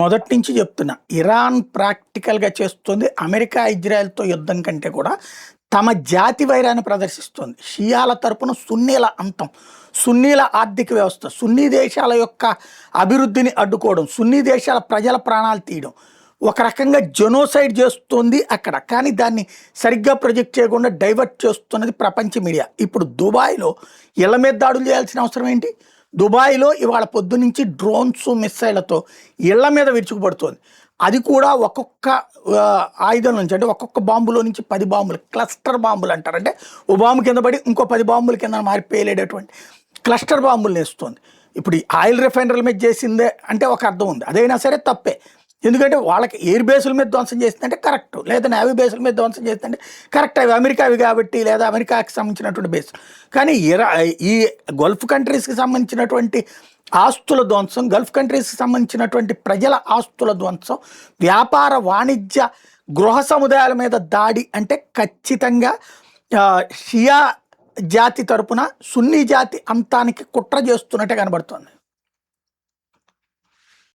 మొదటి నుంచి చెప్తున్నా, ఇరాన్ ప్రాక్టికల్గా చేస్తుంది అమెరికా ఇజ్రాయెల్తో యుద్ధం కంటే కూడా తమ జాతి వైరాన్ని ప్రదర్శిస్తుంది. షియాల తరపున సున్నీల అంతం, సున్నీల ఆర్థిక వ్యవస్థ, సున్నీ దేశాల యొక్క అభివృద్ధిని అడ్డుకోవడం, సున్నీ దేశాల ప్రజల ప్రాణాలు తీయడం, ఒక రకంగా జెనోసైడ్ చేస్తుంది అక్కడ. కానీ దాన్ని సరిగ్గా ప్రొజెక్ట్ చేయకుండా డైవర్ట్ చేస్తున్నది ప్రపంచ మీడియా. ఇప్పుడు దుబాయ్లో ఇళ్ల మీద దాడులు చేయాల్సిన అవసరం ఏంటి? దుబాయ్లో ఇవాళ పొద్దునుంచి డ్రోన్స్ మిస్సైళ్లతో ఇళ్ల మీద విరుచుకుపడుతోంది. అది కూడా ఒక్కొక్క ఆయుధం నుంచి, అంటే ఒక్కొక్క బాంబులో నుంచి 10 బాంబులు, క్లస్టర్ బాంబులు అంటారు. అంటే ఓ బాంబు కింద పడి ఇంకో 10 బాంబుల కింద మారి పేలేటటువంటి క్లస్టర్ బాంబులు వేస్తుంది. ఇప్పుడు ఈ ఆయిల్ రిఫైనరీల మీద చేసిందే అంటే ఒక అర్థం ఉంది, అదైనా సరే తప్పే. ఎందుకంటే వాళ్ళకి ఎయిర్ బేసుల మీద ధ్వంసం చేస్తుందంటే కరెక్ట్, లేదా నేవీ బేసుల మీద ధ్వంసం చేస్తుందంటే కరెక్ట్. అవి అమెరికావి కాబట్టి, లేదా అమెరికాకి సంబంధించినటువంటి బేసులు. కానీ ఈ గల్ఫ్ కంట్రీస్కి సంబంధించినటువంటి ఆస్తుల ధ్వంసం, గల్ఫ్ కంట్రీస్కి సంబంధించినటువంటి ప్రజల ఆస్తుల ధ్వంసం, వ్యాపార వాణిజ్య గృహ సముదాయాల మీద దాడి అంటే ఖచ్చితంగా షియా జాతి తరపున సున్నీ జాతి అంతానికి కుట్ర చేస్తున్నట్టే కనబడుతుంది.